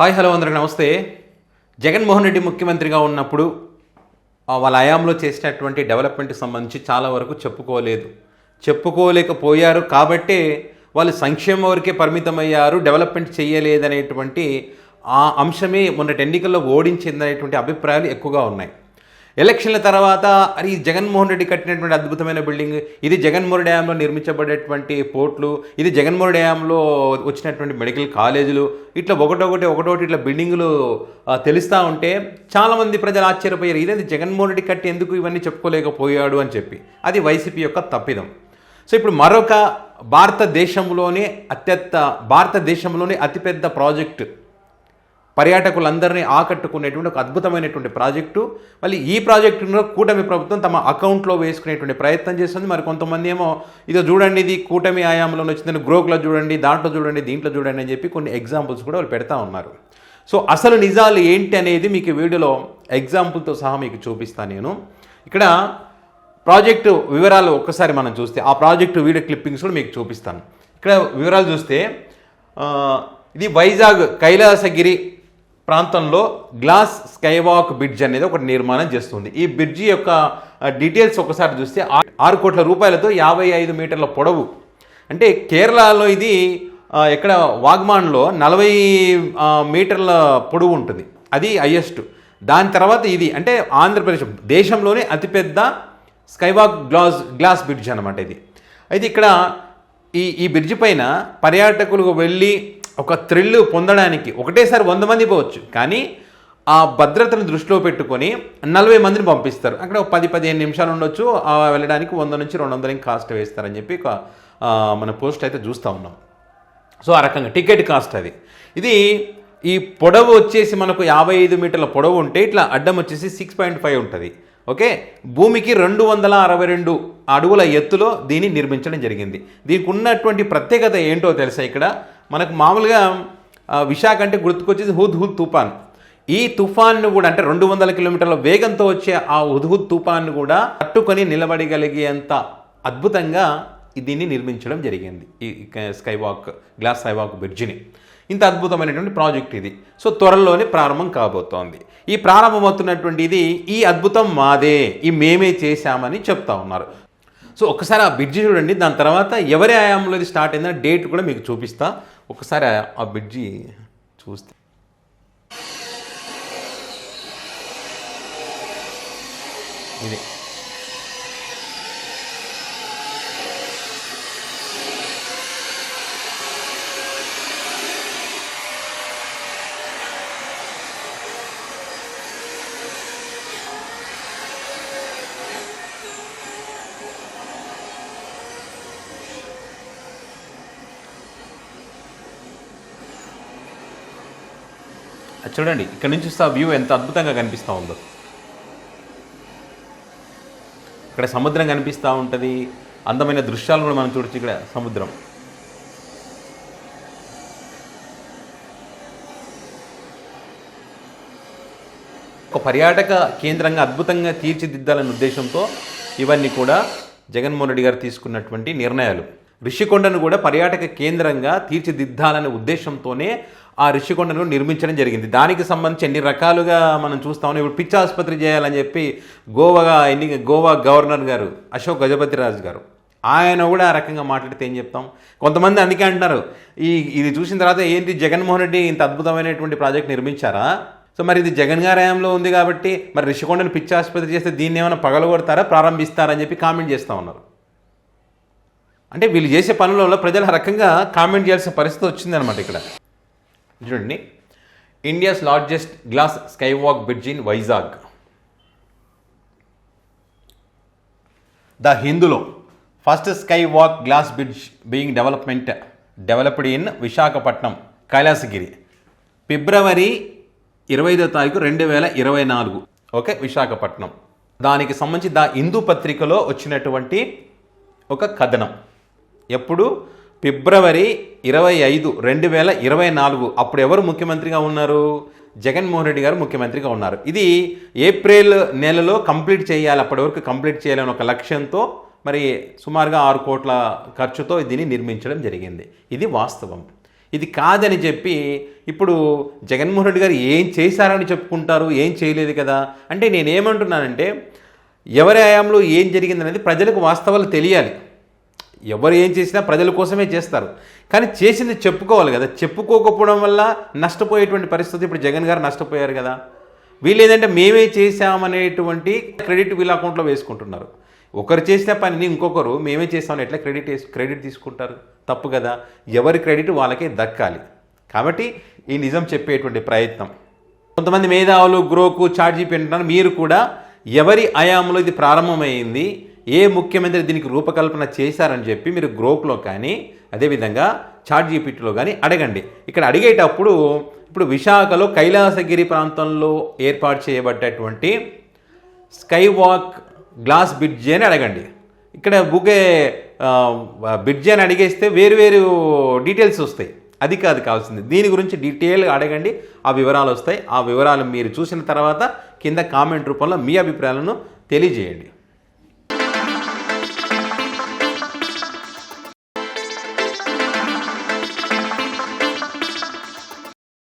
Hi hello అందరికీ నమస్తే. జగన్మోహన్ రెడ్డి ముఖ్యమంత్రిగా ఉన్నప్పుడు వాళ్ళ హయాంలో చేసినటువంటి డెవలప్మెంట్కి సంబంధించి చాలా వరకు చెప్పుకోలేకపోయారు కాబట్టే వాళ్ళు సంక్షేమం వరకే పరిమితమయ్యారు, డెవలప్మెంట్ చేయలేదనేటువంటి ఆ అంశమే మొన్నటి ఎన్నికల్లో ఓడించిందనేటువంటి అభిప్రాయాలు ఎక్కువగా ఉన్నాయి. ఎలక్షన్ల తర్వాత అది జగన్మోహన్ రెడ్డి కట్టినటువంటి అద్భుతమైన బిల్డింగ్, ఇది జగన్మోహన్ రెడ్డి హయాంలో నిర్మించబడేటువంటి పోర్ట్లు, ఇది జగన్మోహన్ రెడ్డి హయాంలో వచ్చినటువంటి మెడికల్ కాలేజీలు, ఇట్లా ఒకటోటి ఇట్లా బిల్డింగులు తెలుస్తూ ఉంటే చాలామంది ప్రజలు ఆశ్చర్యపోయారు. ఇదేంటి జగన్మోహన్ రెడ్డి కట్టి ఎందుకు ఇవన్నీ చెప్పుకోలేకపోయాడు అని చెప్పి. అది వైసీపీ యొక్క తప్పిదం. సో ఇప్పుడు మరొక భారతదేశంలోనే అతిపెద్ద ప్రాజెక్టు, పర్యాటకులందరినీ ఆకట్టుకునేటువంటి ఒక అద్భుతమైనటువంటి ప్రాజెక్టు. మళ్ళీ ఈ ప్రాజెక్టును కూటమి ప్రభుత్వం తమ అకౌంట్లో వేసుకునేటువంటి ప్రయత్నం చేస్తుంది. మరి కొంతమంది ఏమో ఇదో చూడండి, ఇది కూటమి హయాంలో వచ్చిందని, గ్రోక్లో చూడండి, దాంట్లో చూడండి, దీంట్లో చూడండి అని చెప్పి కొన్ని ఎగ్జాంపుల్స్ కూడా వాళ్ళు పెడతా ఉన్నారు. సో అసలు నిజాలు ఏంటి అనేది మీకు వీడియోలో ఎగ్జాంపుల్తో సహా మీకు చూపిస్తాను. నేను ఇక్కడ ప్రాజెక్టు వివరాలు ఒక్కసారి మనం చూస్తే, ఆ ప్రాజెక్టు వీడియో క్లిప్పింగ్స్ కూడా మీకు చూపిస్తాను. ఇక్కడ వివరాలు చూస్తే ఇది వైజాగ్ కైలాసగిరి ప్రాంతంలో గ్లాస్ స్కైవాక్ బ్రిడ్జ్ అనేది ఒకటి నిర్మాణం చేస్తుంది. ఈ బ్రిడ్జి యొక్క డీటెయిల్స్ ఒకసారి చూస్తే 6 కోట్ల రూపాయలతో 55 మీటర్ల పొడవు. అంటే కేరళలో ఇది ఎక్కడ వాగ్మాన్లో 40 మీటర్ల పొడవు ఉంటుంది, అది హైయెస్ట్. దాని తర్వాత ఇది అంటే ఆంధ్రప్రదేశ్ దేశంలోనే అతిపెద్ద స్కైవాక్ గ్లాస్ బ్రిడ్జ్ అనమాట ఇది. అయితే ఇక్కడ ఈ బ్రిడ్జి పైన పర్యాటకులకు వెళ్ళి ఒక థ్రిల్ పొందడానికి ఒకటేసారి 100 మంది పోవచ్చు, కానీ ఆ భద్రతను దృష్టిలో పెట్టుకొని 40 మందిని పంపిస్తారు. అక్కడ 10-15 నిమిషాలు ఉండొచ్చు, వెళ్ళడానికి 100 నుంచి 200 కాస్ట్ వేస్తారని చెప్పి మన పోస్ట్ అయితే చూస్తూ ఉన్నాం. సో ఆ రకంగా టికెట్ కాస్ట్ అది. ఇది ఈ పొడవు వచ్చేసి మనకు 55 మీటర్ల పొడవు ఉంటే ఇట్లా అడ్డం వచ్చేసి 6.5 ఉంటుంది. ఓకే, భూమికి 262 అడుగుల ఎత్తులో దీన్ని నిర్మించడం జరిగింది. దీనికి ఉన్నటువంటి ప్రత్యేకత ఏంటో తెలుసా? ఇక్కడ మనకు మామూలుగా విశాఖ అంటే గుర్తుకొచ్చేది హుద్ తుఫాన్. ఈ తుఫాన్ను కూడా అంటే 200 కిలోమీటర్ల వేగంతో వచ్చే ఆ హుద్ తుఫాన్ను కూడా తట్టుకొని నిలబడగలిగేంత అద్భుతంగా దీన్ని నిర్మించడం జరిగింది, ఈ గ్లాస్ స్కైవాక్ బ్రిడ్జిని. ఇంత అద్భుతమైనటువంటి ప్రాజెక్ట్ ఇది. సో త్వరలోనే ప్రారంభం కాబోతోంది. ఈ ప్రారంభమవుతున్నటువంటి ఈ అద్భుతం మాదే, ఈ మేమే చేశామని చెప్తా ఉన్నారు. సో ఒకసారి ఆ బ్రిడ్జి చూడండి, దాని తర్వాత ఎవరి హయాంలో ఇది స్టార్ట్ అయిందో డేట్ కూడా మీకు చూపిస్తా. ఒకసారి ఆ బ్రిడ్జి చూస్తే ఇది చూడండి, ఇక్కడ నుంచి చూస్తే ఆ వ్యూ ఎంత అద్భుతంగా కనిపిస్తూ ఉందో. ఇక్కడ సముద్రం కనిపిస్తూ ఉంటుంది, అందమైన దృశ్యాలు కూడా మనం చూడొచ్చు. ఇక్కడ సముద్రం, ఒక పర్యాటక కేంద్రంగా అద్భుతంగా తీర్చిదిద్దాలనే ఉద్దేశంతో ఇవన్నీ కూడా జగన్మోహన్ రెడ్డి గారు తీసుకున్నటువంటి నిర్ణయాలు. రిషికొండను కూడా పర్యాటక కేంద్రంగా తీర్చిదిద్దాలనే ఉద్దేశంతోనే ఆ రిషికొండను నిర్మించడం జరిగింది. దానికి సంబంధించి ఎన్ని రకాలుగా మనం చూస్తా ఉన్నాం. ఇప్పుడు పిచ్చి ఆసుపత్రి చేయాలని చెప్పి గోవా గవర్నర్ గారు అశోక్ గజపతిరాజు గారు, ఆయన కూడా ఆ రకంగా మాట్లాడితే ఏం చెప్తాం. కొంతమంది అందుకే అంటున్నారు, ఇది చూసిన తర్వాత ఏంటి జగన్మోహన్ రెడ్డి ఇంత అద్భుతమైనటువంటి ప్రాజెక్ట్ నిర్మించారా? సో మరి ఇది జగన్ గారి హయాంలో ఉంది కాబట్టి మరి రిషికొండను పిచ్చి ఆసుపత్రి చేస్తే దీన్ని ఏమైనా పగలగొడతారా, ప్రారంభిస్తారని చెప్పి కామెంట్ చేస్తూ ఉన్నారు. అంటే వీళ్ళు చేసే పనులలో ప్రజలు ఆ రకంగా కామెంట్ చేయాల్సిన పరిస్థితి వచ్చిందనమాట. ఇక్కడ చూడండి, India's largest glass skywalk bridge in Vizag. The హిందూలో first skywalk glass bridge being developed in Visakhapatnam Kailasagiri, ఫిబ్రవరి 25వ తారీఖు 2024. ఓకే, విశాఖపట్నం. దానికి సంబంధించి ద హిందూ పత్రికలో వచ్చినటువంటి ఒక కథనం. ఎప్పుడు? ఫిబ్రవరి 25, 2024. అప్పుడు ఎవరు ముఖ్యమంత్రిగా ఉన్నారు? జగన్మోహన్ రెడ్డి గారు ముఖ్యమంత్రిగా ఉన్నారు. ఇది ఏప్రిల్ నెలలో కంప్లీట్ చేయాలి, అప్పటి వరకు కంప్లీట్ చేయాలని ఒక లక్ష్యంతో మరి సుమారుగా 6 కోట్ల ఖర్చుతో దీన్ని నిర్మించడం జరిగింది. ఇది వాస్తవం. ఇది కాదని చెప్పి ఇప్పుడు జగన్మోహన్ రెడ్డి గారు ఏం చేశారని చెప్పుకుంటారు, ఏం చేయలేదు కదా. అంటే నేనేమంటున్నానంటే ఎవరి హయాంలో ఏం జరిగిందనేది ప్రజలకు వాస్తవాలు తెలియాలి. ఎవరు ఏం చేసినా ప్రజల కోసమే చేస్తారు, కానీ చేసింది చెప్పుకోవాలి కదా. చెప్పుకోకపోవడం వల్ల నష్టపోయేటువంటి పరిస్థితి. ఇప్పుడు జగన్ గారు నష్టపోయారు కదా. వీళ్ళు ఏంటంటే మేమే చేసామనేటువంటి క్రెడిట్ వీళ్ళ అకౌంట్లో వేసుకుంటున్నారు. ఒకరు చేసిన పనిని ఇంకొకరు మేమే చేసామని ఎట్లా క్రెడిట్ తీసుకుంటారు? తప్పు కదా. ఎవరి క్రెడిట్ వాళ్ళకే దక్కాలి. కాబట్టి ఈ నిజం చెప్పేటువంటి ప్రయత్నం. కొంతమంది మేధావులు గ్రోకు చాట్‌జీపీటీ అంటున్నారు. మీరు కూడా ఎవరి హయాంలో ఇది ప్రారంభమైంది, ఏ ముఖ్యమంత్రి దీనికి రూపకల్పన చేశారని చెప్పి మీరు గ్రోక్లో కానీ అదేవిధంగా చాట్‌జీపీటీలో కానీ అడగండి. ఇక్కడ అడిగేటప్పుడు ఇప్పుడు విశాఖలో కైలాసగిరి ప్రాంతంలో ఏర్పాటు చేయబడ్డటువంటి స్కై వాక్ గ్లాస్ బ్రిడ్జి అని అడగండి. ఇక్కడ బ్రిడ్జి అని అడిగేస్తే వేరు డీటెయిల్స్ వస్తాయి. అది కాదు కావాల్సింది. దీని గురించి డీటెయిల్గా అడగండి, ఆ వివరాలు వస్తాయి. ఆ వివరాలు మీరు చూసిన తర్వాత కింద కామెంట్ రూపంలో మీ అభిప్రాయాలను తెలియజేయండి.